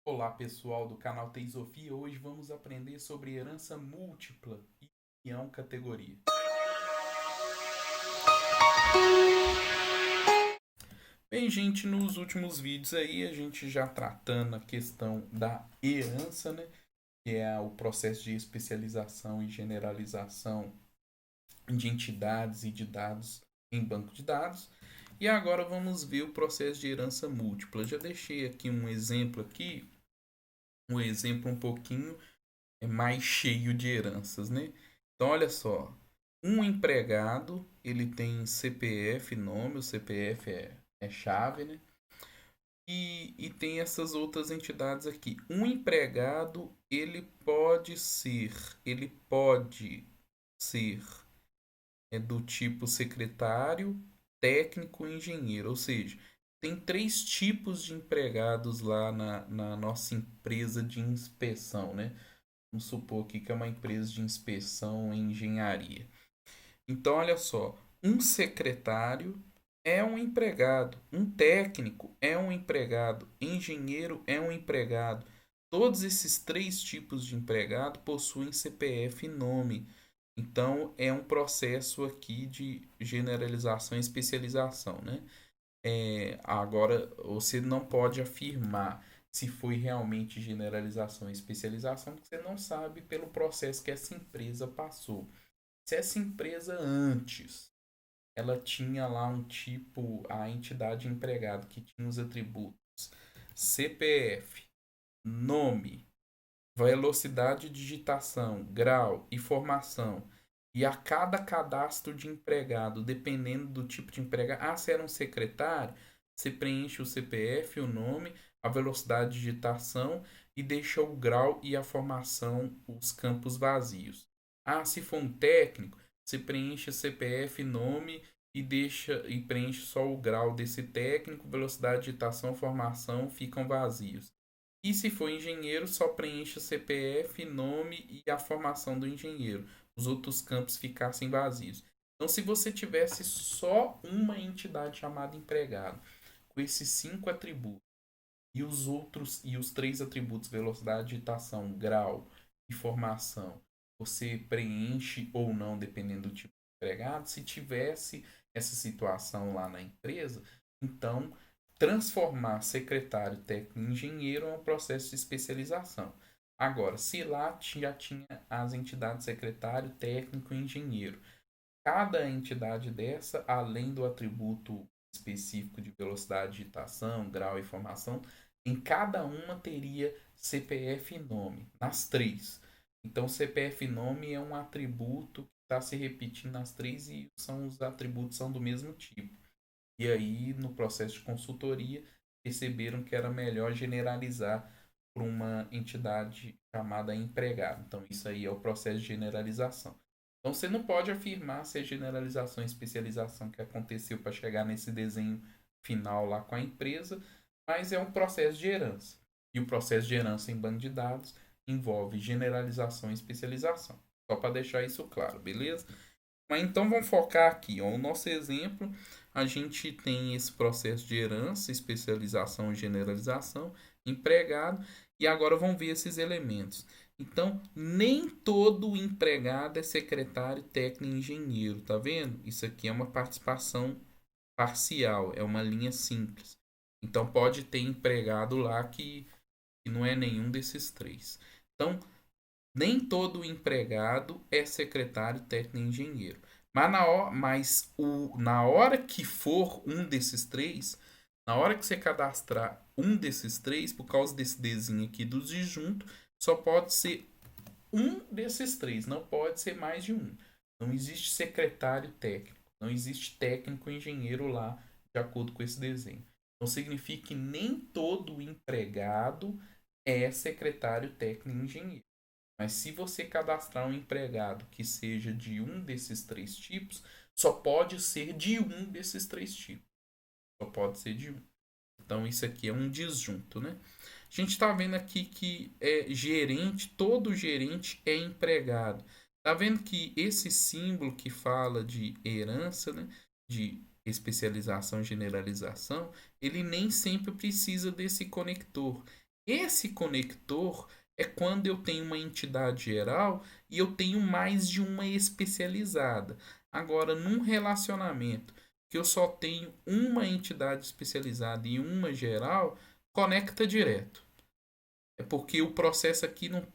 Olá pessoal do canal Teisofia, hoje vamos aprender sobre herança múltipla e união categoria. Bem, gente, nos últimos vídeos aí a gente já tratando a questão da herança, né? Que é o processo de especialização e generalização de entidades e de dados em banco de dados. E agora vamos ver o processo de herança múltipla. Já deixei aqui um exemplo um pouquinho mais cheio de heranças, né? Então, olha só, um empregado, ele tem CPF, nome, o CPF é chave, né? E tem essas outras entidades aqui. Um empregado, ele pode ser do tipo secretário, técnico e engenheiro, ou seja, tem três tipos de empregados lá na nossa empresa de inspeção, né? Vamos supor aqui que é uma empresa de inspeção em engenharia. Então, olha só, um secretário é um empregado, um técnico é um empregado, engenheiro é um empregado. Todos esses três tipos de empregado possuem CPF e nome. Então, é um processo aqui de generalização e especialização, né? Agora, você não pode afirmar se foi realmente generalização e especialização, porque você não sabe pelo processo que essa empresa passou. Se essa empresa antes ela tinha lá um tipo, a entidade empregado que tinha os atributos CPF, nome, velocidade de digitação, grau e formação. E a cada cadastro de empregado, dependendo do tipo de empregado, se era um secretário, você preenche o CPF, o nome, a velocidade de digitação e deixa o grau e a formação, os campos vazios. Se for um técnico, você preenche o CPF, nome e preenche só o grau desse técnico, velocidade de digitação, formação ficam vazios. E se for engenheiro, só preenche o CPF, nome e a formação do engenheiro. Os outros campos ficassem vazios. Então, se você tivesse só uma entidade chamada empregado, com esses cinco atributos, e os três atributos, velocidade, digitação, grau e formação, você preenche ou não, dependendo do tipo de empregado. Se tivesse essa situação lá na empresa, então transformar secretário, técnico e engenheiro é um processo de especialização. Agora, se lá já tinha as entidades secretário, técnico e engenheiro, cada entidade dessa, além do atributo específico de velocidade de digitação, grau e formação, em cada uma teria CPF e nome, nas três. Então, CPF e nome é um atributo que está se repetindo nas três e os atributos são do mesmo tipo. E aí, no processo de consultoria, perceberam que era melhor generalizar para uma entidade chamada empregado. Então, isso aí é o processo de generalização. Então, você não pode afirmar se é generalização e especialização que aconteceu para chegar nesse desenho final lá com a empresa, mas é um processo de herança. E o processo de herança em banco de dados envolve generalização e especialização. Só para deixar isso claro, beleza? Mas então vamos focar aqui. Ó. O nosso exemplo, a gente tem esse processo de herança, especialização e generalização, empregado, e agora vamos ver esses elementos. Então, nem todo empregado é secretário, técnico e engenheiro, tá vendo? Isso aqui é uma participação parcial, é uma linha simples. Então, pode ter empregado lá que não é nenhum desses três. Então, nem todo empregado é secretário, técnico e engenheiro. Na hora que for um desses três, na hora que você cadastrar um desses três, por causa desse desenho aqui do disjunto, só pode ser um desses três, não pode ser mais de um. Não existe secretário técnico, não existe técnico engenheiro lá, de acordo com esse desenho. Então significa que nem todo empregado é secretário técnico e engenheiro. Mas se você cadastrar um empregado que seja de um desses três tipos, só pode ser de um desses três tipos. Só pode ser de um. Então isso aqui é um disjunto, né? A gente está vendo aqui que é gerente, todo gerente é empregado. Tá vendo que esse símbolo que fala de herança, né, de especialização, generalização, ele nem sempre precisa desse conector. Esse conector é quando eu tenho uma entidade geral e eu tenho mais de uma especializada. Agora, num relacionamento que eu só tenho uma entidade especializada e uma geral, conecta direto. É porque o processo aqui não,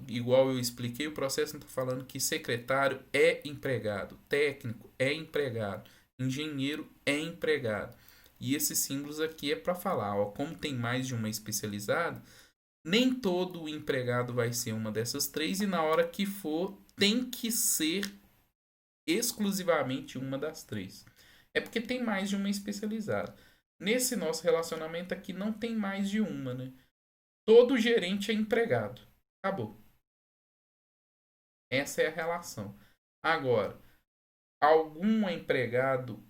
igual eu expliquei, o processo não está falando que secretário é empregado, técnico é empregado, engenheiro é empregado. E esses símbolos aqui é para falar, ó, como tem mais de uma especializada, nem todo empregado vai ser uma dessas três e na hora que for, tem que ser exclusivamente uma das três. É porque tem mais de uma especializada. Nesse nosso relacionamento aqui não tem mais de uma, né? Todo gerente é empregado. Acabou. Essa é a relação. Agora, algum empregado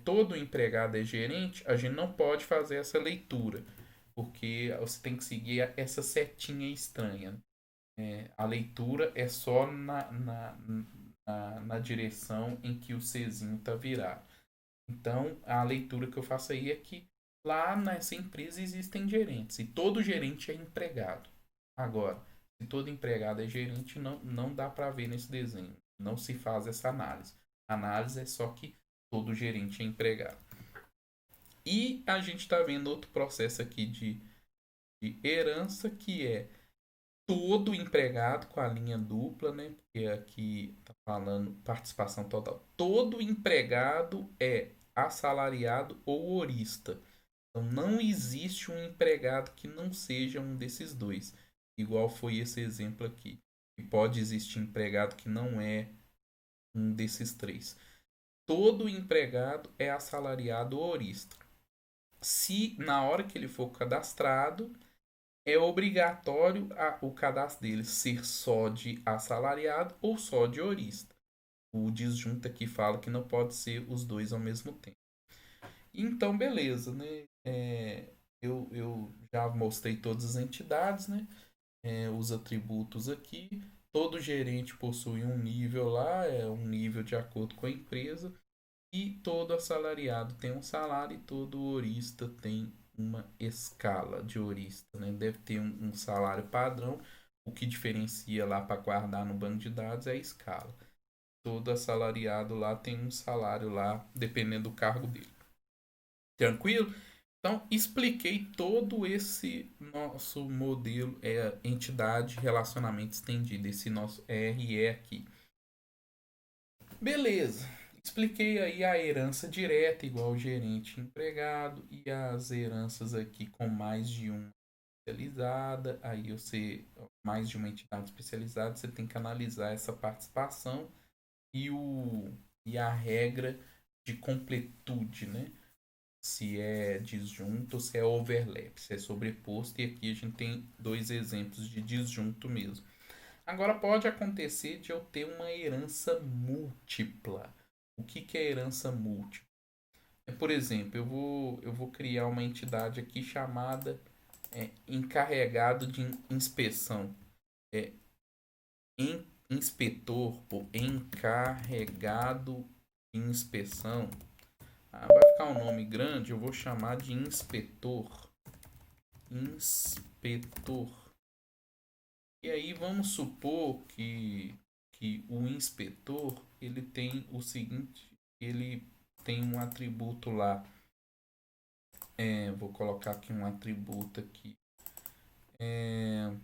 todo empregado é gerente, a gente não pode fazer essa leitura, porque você tem que seguir essa setinha estranha. A leitura é só na direção em que o Czinho está virado. Então, a leitura que eu faço aí é que lá nessa empresa existem gerentes e todo gerente é empregado. Agora, se todo empregado é gerente, não dá para ver nesse desenho. Não se faz essa análise. A análise é só que todo gerente é empregado. E a gente está vendo outro processo aqui de herança, que é todo empregado com a linha dupla, né? Porque aqui está falando participação total. Todo empregado é assalariado ou horista. Então não existe um empregado que não seja um desses dois. Igual foi esse exemplo aqui. E pode existir empregado que não é um desses três. Todo empregado é assalariado ou horista. Se na hora que ele for cadastrado, é obrigatório o cadastro dele ser só de assalariado ou só de horista. O disjunto aqui fala que não pode ser os dois ao mesmo tempo. Então, beleza, né? Eu já mostrei todas as entidades, né? Os atributos aqui. Todo gerente possui um nível lá, é um nível de acordo com a empresa. E todo assalariado tem um salário e todo horista tem uma escala de horista, né? Deve ter um salário padrão. O que diferencia lá para guardar no banco de dados é a escala. Todo assalariado lá tem um salário lá, dependendo do cargo dele. Tranquilo? Então, expliquei todo esse nosso modelo, entidade, relacionamento estendido, esse nosso RE aqui. Beleza. Expliquei aí a herança direta, igual gerente empregado, e as heranças aqui com mais de uma especializada. Aí você, mais de uma entidade especializada, você tem que analisar essa participação e a regra de completude, né? Se é disjunto ou se é overlap, se é sobreposto, e aqui a gente tem dois exemplos de disjunto mesmo. Agora pode acontecer de eu ter uma herança múltipla. O que é herança múltipla? Por exemplo, eu vou criar uma entidade aqui chamada encarregado de inspeção. É, inspetor ou encarregado de inspeção. Vai ficar um nome grande, eu vou chamar de inspetor. Inspetor. E aí vamos supor que o inspetor ele tem o seguinte, ele tem um atributo lá. Vou colocar aqui um atributo aqui. Deixa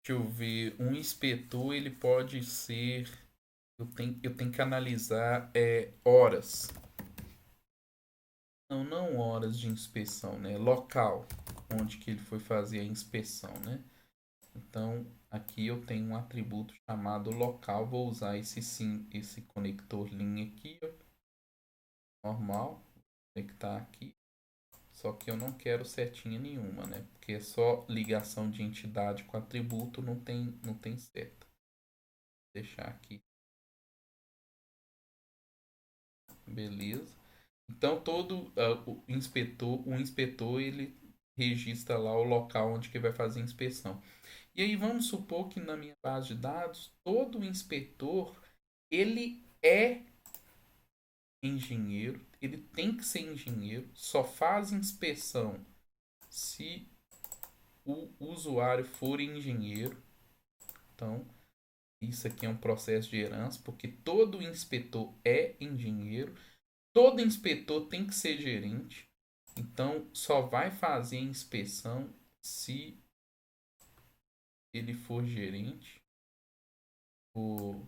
eu ver. Um inspetor ele pode ser. Eu tenho que analisar horas. Não horas de inspeção, né? Local onde que ele foi fazer a inspeção, né? Então, aqui eu tenho um atributo chamado local. Vou usar esse conector linha aqui, ó, normal. Vou conectar aqui. Só que eu não quero setinha nenhuma, né? Porque é só ligação de entidade com atributo, não tem seta. Vou deixar aqui. Beleza. Então, todo o inspetor, ele registra lá o local onde que vai fazer a inspeção. E aí vamos supor que na minha base de dados, todo inspetor, ele é engenheiro, ele tem que ser engenheiro, só faz inspeção se o usuário for engenheiro, então isso aqui é um processo de herança, porque todo inspetor é engenheiro, todo inspetor tem que ser gerente, então só vai fazer inspeção se ele for gerente. Vou,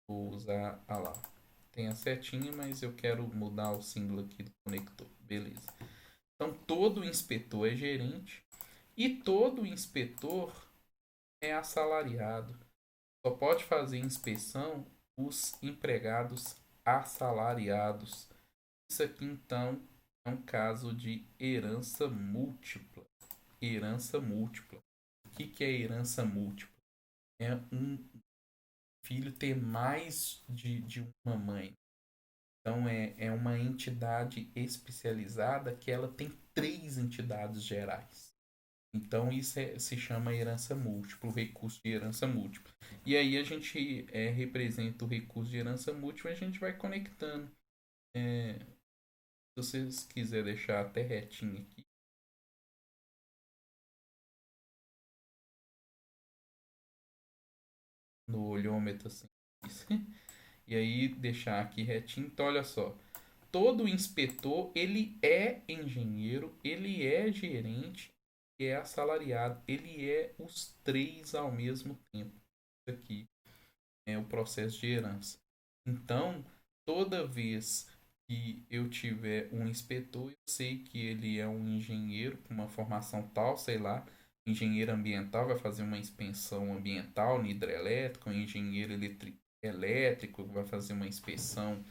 vou usar lá. Tem a setinha, mas eu quero mudar o símbolo aqui do conector. Beleza. Então todo inspetor é gerente e todo inspetor é assalariado. Só pode fazer inspeção os empregados assalariados. Isso aqui então é um caso de herança múltipla. Herança múltipla. O que é herança múltipla? É um filho ter mais de uma mãe. Então é uma entidade especializada que ela tem três entidades gerais. Então isso se chama herança múltipla, o recurso de herança múltipla. E aí a gente representa o recurso de herança múltipla e a gente vai conectando. Se vocês quiserem deixar até retinho aqui no olhômetro assim. E aí deixar aqui retinho. Então olha só, todo inspetor ele é engenheiro, ele é gerente, é assalariado, ele é os três ao mesmo tempo. Isso aqui é o processo de herança. Então, toda vez que eu tiver um inspetor, eu sei que ele é um engenheiro com uma formação tal, sei lá, engenheiro ambiental vai fazer uma inspeção ambiental, hidrelétrica, um engenheiro elétrico vai fazer uma inspeção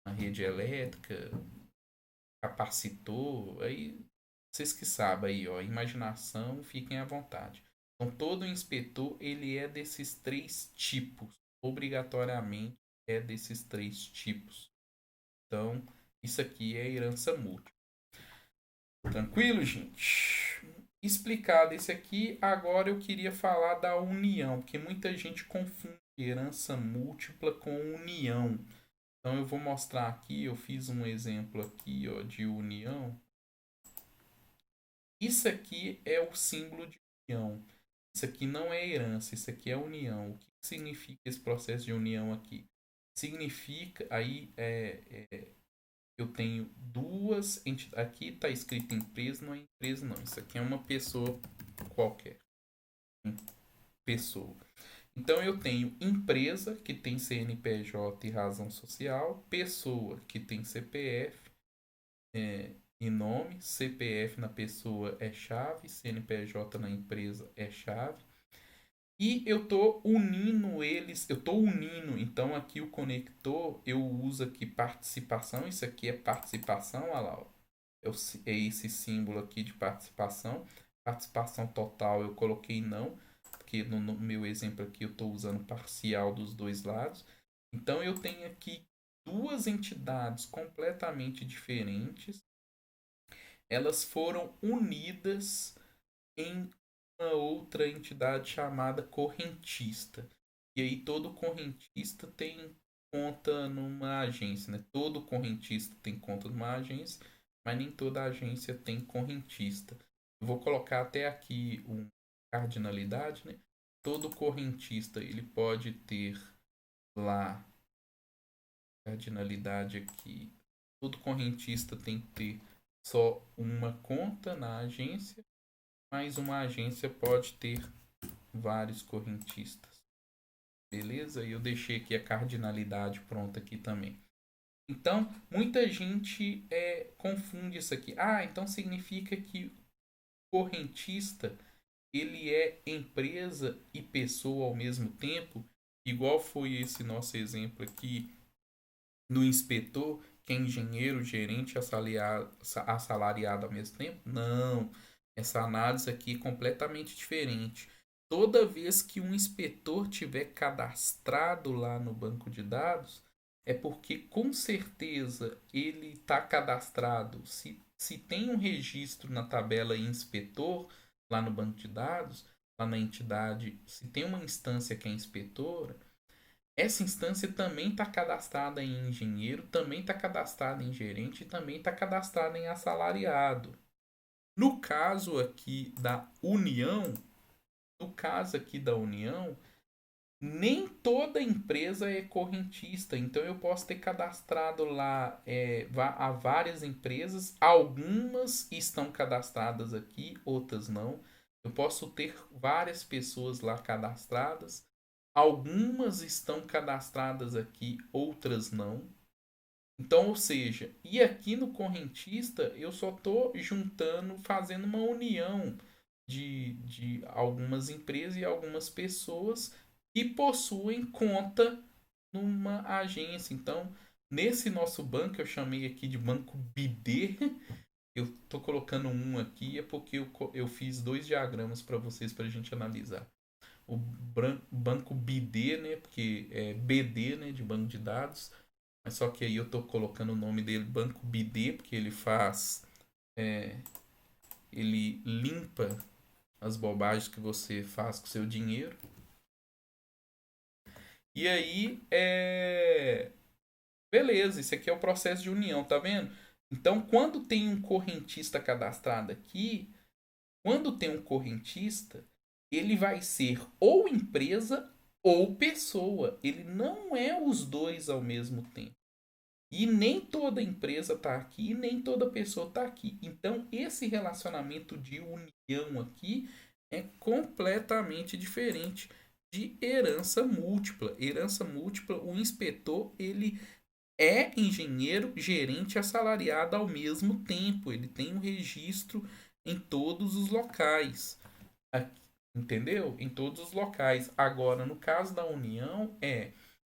na rede elétrica, capacitor, aí vocês que sabem aí, ó, imaginação, fiquem à vontade. Então, todo inspetor, ele é desses três tipos, obrigatoriamente é desses três tipos. Então, isso aqui é herança múltipla. Tranquilo, gente? Explicado esse aqui, agora eu queria falar da união, porque muita gente confunde herança múltipla com união. Então eu vou mostrar aqui, eu fiz um exemplo aqui, ó, de união. Isso aqui é o símbolo de união. Isso aqui não é herança, isso aqui é união. O que significa esse processo de união aqui? Significa, aí eu tenho duas entidades. Aqui está escrito empresa, não é empresa, não. Isso aqui é uma pessoa qualquer. Pessoa. Então eu tenho empresa que tem CNPJ e razão social, pessoa que tem CPF e nome, CPF na pessoa é chave, CNPJ na empresa é chave. E eu tô unindo eles, eu tô unindo, então aqui o conector, eu uso aqui participação, isso aqui é participação, olha lá, ó. É esse símbolo aqui de participação. Participação total eu coloquei não, porque no meu exemplo aqui eu estou usando parcial dos dois lados. Então eu tenho aqui duas entidades completamente diferentes, elas foram unidas em uma outra entidade chamada correntista. E aí todo correntista tem conta numa agência, né? Todo correntista tem conta numa agência, mas nem toda agência tem correntista. Eu vou colocar até aqui uma cardinalidade, né? Todo correntista ele pode ter lá cardinalidade aqui. Todo correntista tem que ter só uma conta na agência, mas uma agência pode ter vários correntistas. Beleza? E eu deixei aqui a cardinalidade pronta aqui também. Então, muita gente confunde isso aqui. Ah, então significa que correntista ele é empresa e pessoa ao mesmo tempo, igual foi esse nosso exemplo aqui no inspetor, que é engenheiro, gerente, assalariado ao mesmo tempo? Não. Essa análise aqui é completamente diferente. Toda vez que um inspetor tiver cadastrado lá no banco de dados, é porque com certeza ele está cadastrado. Se tem um registro na tabela inspetor lá no banco de dados, lá na entidade, se tem uma instância que é inspetora, essa instância também está cadastrada em engenheiro, também está cadastrada em gerente e também está cadastrada em assalariado. No caso aqui da união, no caso aqui da união, nem toda empresa é correntista, então eu posso ter cadastrado lá a várias empresas, algumas estão cadastradas aqui, outras não. Eu posso ter várias pessoas lá cadastradas, algumas estão cadastradas aqui, outras não. Então, ou seja, e aqui no correntista eu só estou juntando, fazendo uma união de algumas empresas e algumas pessoas que possuem conta numa agência. Então, nesse nosso banco, eu chamei aqui de banco BID. Eu estou colocando um aqui, é porque eu fiz dois diagramas para vocês para a gente analisar. O banco BID, né, porque é BD, né, de banco de dados, mas só que aí eu tô colocando o nome dele Banco BD, porque ele faz. é, ele limpa as bobagens que você faz com o seu dinheiro. E aí, beleza, isso aqui é o processo de união, tá vendo? Então, quando tem um correntista cadastrado aqui, quando tem um correntista, ele vai ser ou empresa ou pessoa. Ele não é os dois ao mesmo tempo. E nem toda empresa está aqui, e nem toda pessoa está aqui. Então, esse relacionamento de união aqui é completamente diferente de herança múltipla. Herança múltipla, o inspetor, ele é engenheiro, gerente assalariado ao mesmo tempo. Ele tem um registro em todos os locais. Entendeu? Em todos os locais. Agora, no caso da união,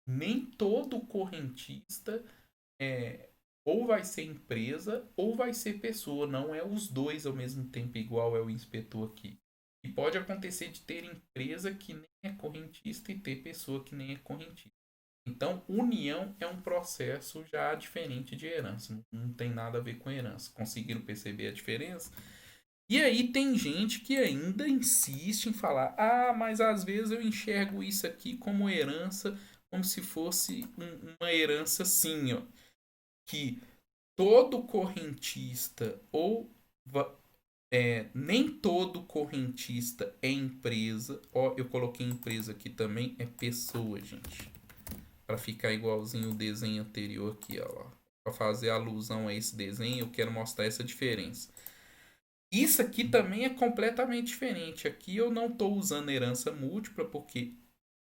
nem todo correntista é, ou vai ser empresa ou vai ser pessoa, não é os dois ao mesmo tempo, igual é o inspetor aqui. E pode acontecer de ter empresa que nem é correntista e ter pessoa que nem é correntista. Então, união é um processo já diferente de herança, não tem nada a ver com herança. Conseguiram perceber a diferença? E aí tem gente que ainda insiste em falar: ah, mas às vezes eu enxergo isso aqui como herança, como se fosse uma herança assim, ó, que todo correntista nem todo correntista é empresa. Ó, eu coloquei empresa aqui também, é pessoa, gente. Para ficar igualzinho o desenho anterior aqui, ó. Para fazer alusão a esse desenho, eu quero mostrar essa diferença. Isso aqui também é completamente diferente. Aqui eu não estou usando herança múltipla, porque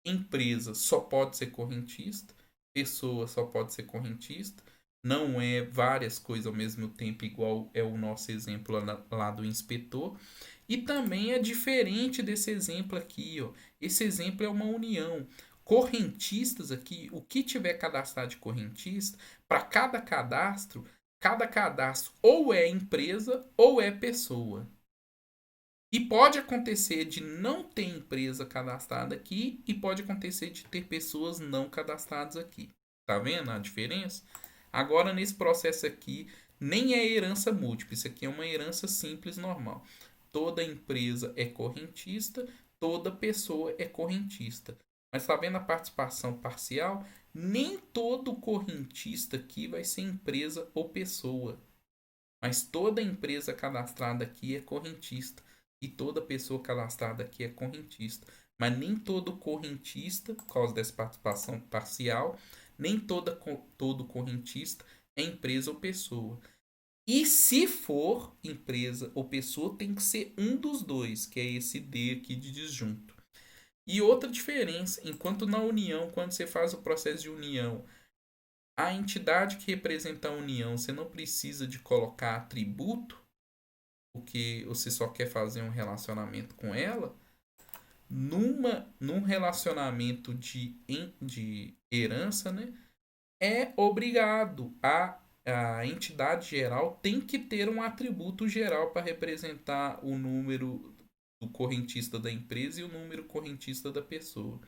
empresa só pode ser correntista, pessoa só pode ser correntista, não é várias coisas ao mesmo tempo, igual é o nosso exemplo lá do inspetor. E também é diferente desse exemplo aqui, ó. Esse exemplo é uma união. Correntistas aqui, o que tiver cadastrado de correntista, para cada cadastro ou é empresa ou é pessoa. E pode acontecer de não ter empresa cadastrada aqui e pode acontecer de ter pessoas não cadastradas aqui. Tá vendo a diferença? Agora, nesse processo aqui, nem é herança múltipla, isso aqui é uma herança simples normal. Toda empresa é correntista, toda pessoa é correntista. Mas tá vendo a participação parcial? Nem todo correntista aqui vai ser empresa ou pessoa. Mas toda empresa cadastrada aqui é correntista. E toda pessoa cadastrada aqui é correntista. Mas nem todo correntista, por causa dessa participação parcial, nem todo correntista é empresa ou pessoa. E se for empresa ou pessoa, tem que ser um dos dois, que é esse D aqui de disjunto. E outra diferença, enquanto na união, quando você faz o processo de união, a entidade que representa a união, você não precisa de colocar atributo, porque você só quer fazer um relacionamento com ela. Num relacionamento de herança, né, é obrigado a entidade geral tem que ter um atributo geral para representar o número do correntista da empresa e o número correntista da pessoa.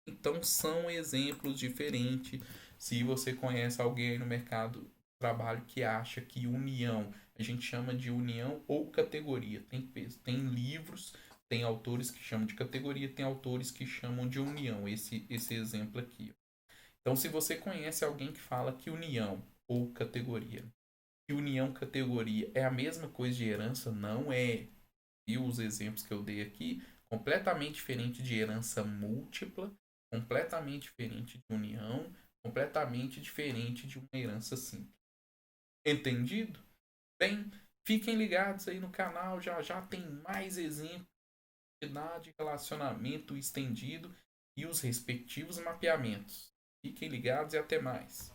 Então são exemplos diferentes. Se você conhece alguém aí no mercado de trabalho que acha que união, a gente chama de união ou categoria. Tem livros, tem autores que chamam de categoria, tem autores que chamam de união. Esse exemplo aqui. Então, se você conhece alguém que fala que união ou categoria E união categoria é a mesma coisa de herança? Não é. E os exemplos que eu dei aqui, completamente diferente de herança múltipla, completamente diferente de união, completamente diferente de uma herança simples. Entendido? Bem, fiquem ligados aí no canal, já já tem mais exemplos de relacionamento estendido e os respectivos mapeamentos. Fiquem ligados e até mais.